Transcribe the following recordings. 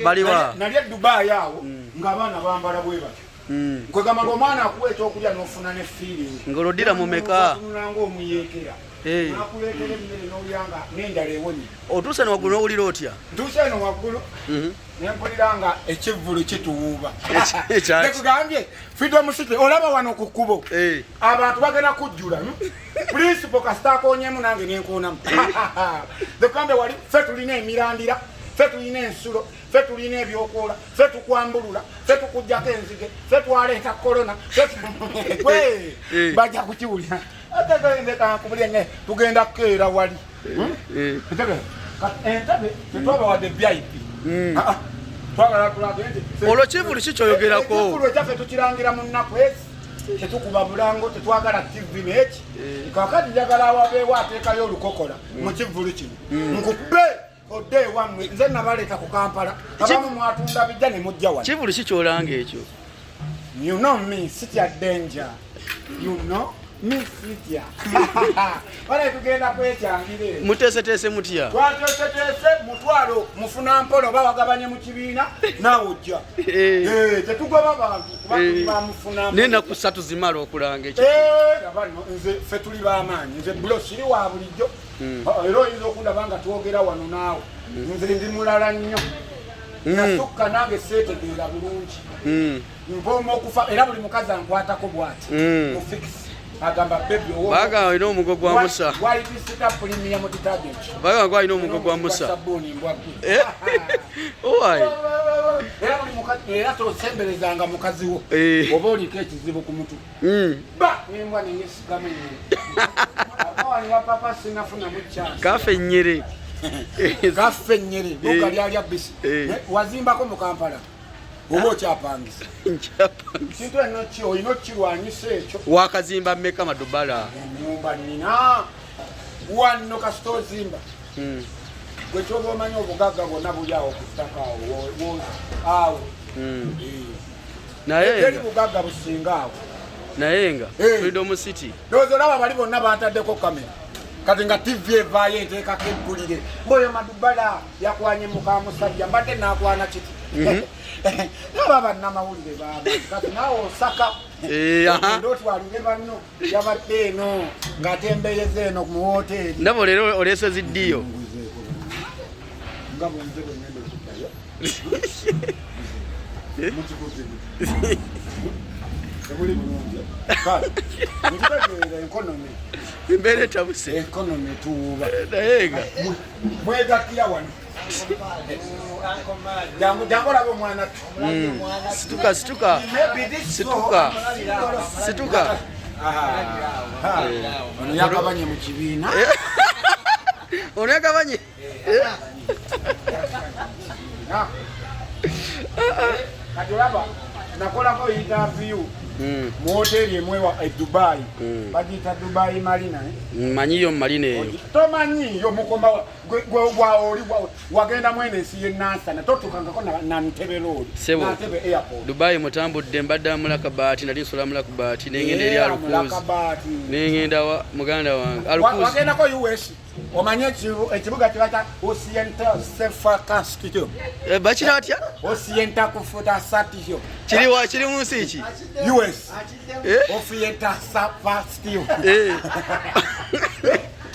Baliwa. Nalia Dubai yao ngabana bambala bwe batyo. Kwe kama ngomana akuwe ekyokulya n'ofuna ne feeling. Ngolodira mumeka. Tunango omuyekera. Nakuleetera emmere n'olyanga n'enjala ewonye. Otuuse n'waggulu n'owulira otya? Ntuuse n'waggulu. Nempulira nga ekivvulu kituwuuba. Tekugambye Freedom City olaba wano ku kkubo. Abantu bagenda kujjula. Principal kasita akoonyeemu nange nenkoonamu. Tekugambye wali ffe tulina emirandira. Ffe tulina ensulo, ffe tulina ebyokwola, ffe tukwambulula, ffe tukujjako enzige, ffe twaleeta korona, bajja kukiwulira. Ate kankubulye ne tugenda kukeera wali. Entabe tetwaba wadde VIP. Twagala tulaga nti olwo kivulu kikyoyogerako. Ekivulu ekyaffe tukirangira mu nnaku ezi. Tetukuba bulango, tetwagala TV n'eki. Kaakati njagala awabeewo ateekayo olukokola mu kivulu kino. Nkube ode wamwe nze nabaleta ku Kampala abamu mwatunda bijja ne mujja wano. Kivulu kikyolanga ekyo. You know me, city at danger. You know me, city. Wale tugenda kwekyangire. Muteeseteese mutya? Twateeseteese mutwalo mufuna mpolo bawagabanye mu kibiina naawe ojja. Tetugoba bantu kuba tuli bamufuna. N'ennaku 3 zimala okulanga ekyo. Abano nze ffe tuli b'amaanyi nze bulo siri wa bulijjo. Era oyinza okundaba nga twogera wano naawe. Nze ndi mulala nnyo. Nasukka nange seetegeera bulungi. Mpoma okufa era buli mukazi ankwatako bw'ati. Mufikisi agamba baby owo. Baga olina omugo gwa Musa. Wali tisita premium detergent. Baga gwa olina omugo gwa Musa. Sabuni mbwaki. Owai. Era buli mukazi era tosemberezanga mukazi wo. Oba oliko ekizibu ku mutu. Nimbwa nenyesigame nyo. Awali wa papa sinafuna mukyasi. Kafe nnyere. Kafe nnyere. Duka lyalya bisi. Wazimbako mu Kampala. Oba okyapangisa. Kintu eno ki olina okirwanyisa ekyo. Wakazimba mmeka Madubala? Ennyumba nina. Wano kasita ozimba. Gwe kyoba omanyi obugagga bwonna buli awo ku ttaka awo. Naye teri bugagga businga awo. Naye nga Freedom City. Ndowooza olaba bali bonna bataddeko kamera. Kati nga TV evaayo enteekako eggulire. Mboyo Madubala yakwanye muka musajja mbadde naakwana kiti. Naba bannamawulire baaba kati naawe osaka. Ndotwalire banno yabadde eno ng'atembeyeza eno mu woteeri. Ndaba leero oleese ziddiyo. Nga bwenze bwe ngenda okuddayo. Ebuli bulungi. Kale nkitegeera enkonomi. Embeera etabuse. Enkonomi tuuba. Naye nga mwegattira wano. Jangu labo mwana. Situka. Ono yakabanye mu kibiina. Ono yakabanye? Kati olaba nakolako interview mu hoteri emwewa e Dubai. Bagiyita Dubai Marina. Manyiyo Marina eyo. Tomanyiyo mukoma oli wagenda mwene ensi y'ennansana totukangako na Ntebe road. Sebo. Dubai mutambudde mbadde Mulakabaati nali nsula Mulakabaati n'engenda eri Alukuzi. N'engenda wa muganda wange. Alukuzi. Wagendako US. Omanye ekibuga kibata Occidental Sefa Studio. Bakira atya? Occidental Kufuta Studio. Kiri mu nsi ki? US. Occidental Sefa Studio.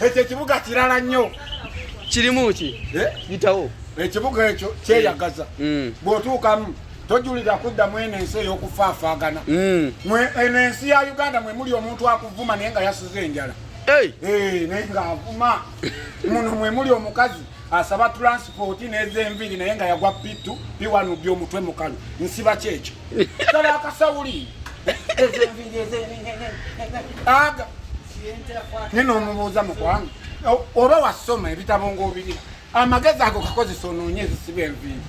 Ekyo ekibuga kirala nnyo. Kirimu ki? Gitawo. Ekibuga ekyo kyeyagaza. Bw'otuukamu tojulira kuddamu eno ensi ey'okufaafaagana. Eno ensi ya Uganda mwe muli omuntu akuvuma naye nga yasuze enjala. Naye ng'avuma. Muno mwe muli omukazi asaba transport n'ez'enviri naye nga yagwa pitu biwanubye omutwe mukalu. Nsiba kyekyo. Tala akasawuli. Aga. Nino omubuuza mukwanga. Oba wasoma ebitabo ng'obirina. Amagezi ago kakozesa onoonye ezisiba enviri.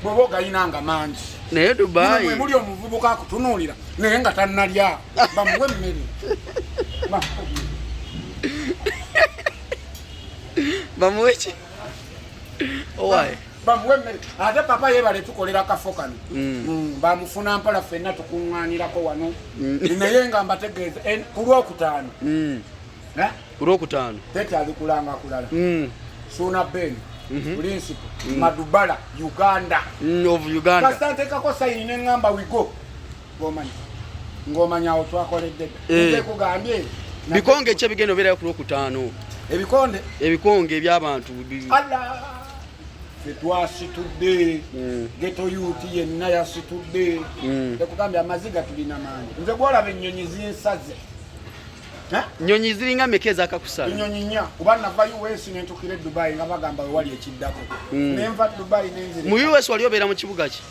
Bw'oba ogayinanga mangi. Naye Dubai. Mwe muli omuvubuka akutunuulira naye nga tannalya. Bamuwe emmere. Bamuwe ki? Owaaye. Bamuwe emmere. Ate papa yeebale tukolera kafo kano. Bamufuna mpala ffenna tukuŋŋaanirako wano. Naye nga mbategeeza ku Lwokutaano. Ku Lwokutaano. Tekyali kulanga kulala. Suuna Ben. principal Madubala Uganda of Uganda kasante kakosa ine ngamba wigo ngoma nyawo twakoledde nze kugambye bikonge kye bigendo bera ku lokutano ebikonge by'abantu Allah fetwasitudde geto yuti yenna yasitudde ekugambye amaziga tulina manyi nze gwolaba ennyonyi zinsaze nyonyi ziringa mekeza akakusala nyonyi nya kuba nava US nentukire Dubai nga bagamba wali ekiddako nenva Dubai nenzire mu US wali obera mu kibuga ki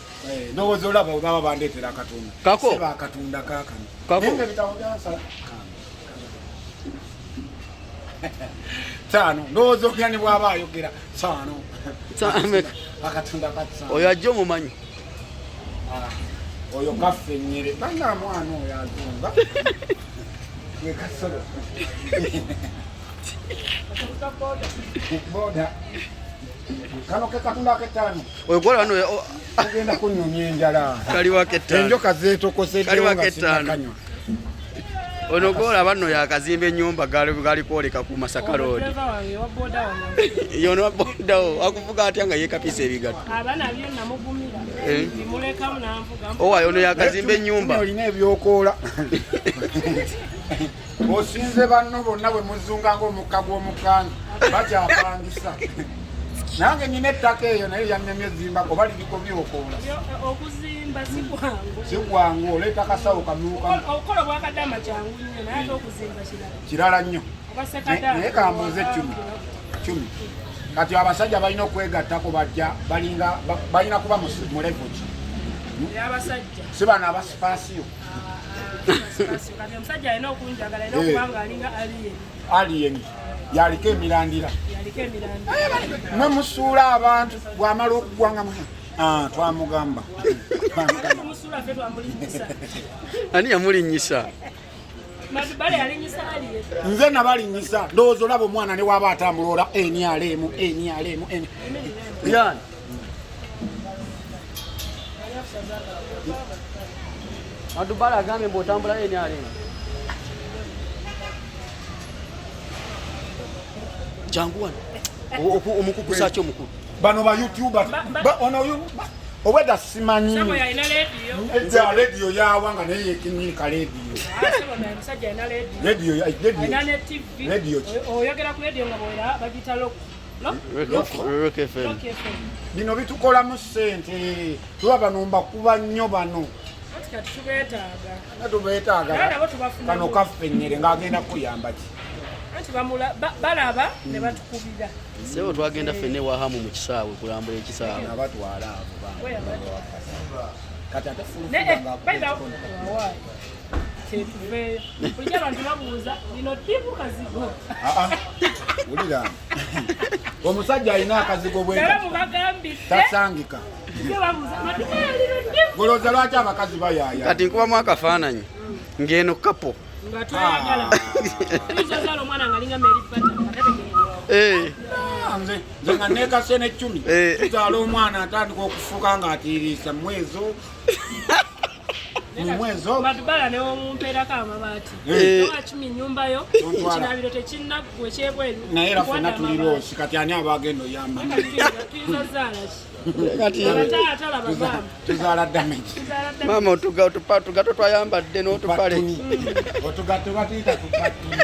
ndowooza olaba baba bandeetera akatundu kako seba akatunda kaakano kako bitawo byansala tano ndowooza okyani bwaba ayogera tano akatunda katsano oyo ajja omumanyi oyo kafenyere banga mwana oyo azunga kasoro boda kano ke katunda ketano oyo gora wano agenda kunyumya enjala kali waketano enjoka zeetokose kali waketano ono gora bano yakazimba ennyumba gali kwoleka ku Masaka Road yono boda akuvuga atya nga yekapisa ebigato abana byo namugumira bimuleka munamvuga owa ono yakazimba ennyumba olina ebyokoola osinze banno bonna bwe muzunga ng'omukka gw'omukanga bakyapangisa nange nyina ettaka eyo naye yanyamya ezimbako baliriko byokoola okuzimba si gwangu oleeta kasawo kamyuka okukola obwakadama kyangu nnyo naye ate okuzimba kirala nnyo naye kambuuze 10 kati abasajja balina okwegattako bajja balina kuba mu level ki si bano abasipaasiyo omusajja alina okunjagala alina okubanga alinga alien yaliko emirandira mwe musuula abantu bw'amala okugwanga twamugamba ani yamulinyisa nze nabalinyisa ndowooza olaba omwana ne waba atambula enialemu Madubala agambye mbotambula enialemu jangu wano omukukusa kyo mukulu bano ba YouTuber obwedda simanyi radio yawanga naye yekinyika radio oyogera ku radio nga bwera bagita Rock FM bino bitukolamu ssente tuba bano mbakuba nnyo bano tubeetaaga kano kaffenyere ng'agenda kuyamba ki balaba ne batukubira sebo twagenda fene wahamu mu kisaawe kulambula ekisaawe abatwala abo kati ulira omusajja alina akazigo bwetasangika golooza lwaki abakazi bayaaya kati nkubamu akafaananyi ng'eno kapo nze nga nekase n'eccumi tuzaala omwana atandika okufuuka ng'atiiriisa mumwezo Madubala ne omumpeerako amabaati owakimi ennyumbayo kinabiro tekinnaggwe kyebweru naye era ffenna tuli loosi kati ani abagenda oyamba tuzaala damage mama otugato twayambadde n'otupale otugato batuyita tupatuni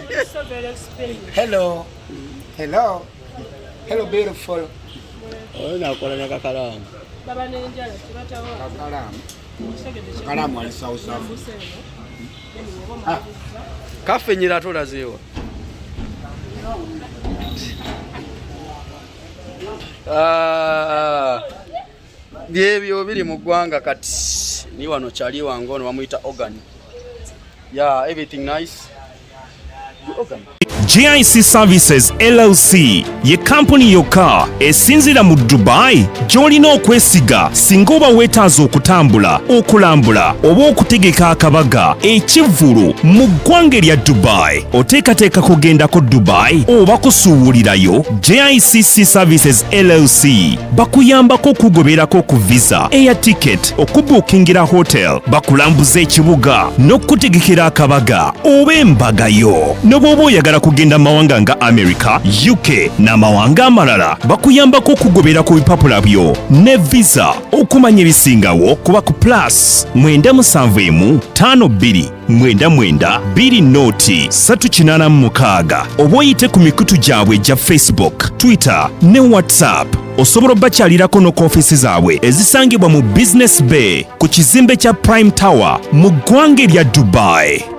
hello beautiful oyo nakolanya kakalaamu baba n'enjala tebatawa kalamu ali South Africa kafenyera tolazeewa byebyo biri mu ggwanga kati ni wano kyali wange ono bamuyita organ everything nice organ. GIC Services LLC ye kampuni yokka esinzira mu Dubai gy'olina okwesiga singa oba weetaaza okutambula okulambula oba okutegeka akabaga ekivvulu mu ggwanga erya Dubai oteekateeka kugendako Dubai oba kusuubulirayo GICC Services LLC bakuyambako okugoberako ku visa air ticket okubuukingira hotel bakulambuza ekibuga n'okutegekera akabaga oba embagayo ne bw'oba oyagala kugenda mawanga nga America, UK n'amawanga amalala bakuyambako okugobera ku bipapula byo ne visa. Okumanya ebisingawo kuba ku plus 9715299 oba oyite ku mikutu gyabwe gya Facebook, Twitter ne WhatsApp. Osobola bakyalirako no kofiisi zaabwe ezisangibwa mu Business Bay ku kizimbe kya Prime Tower mu ggwanga erya Dubai.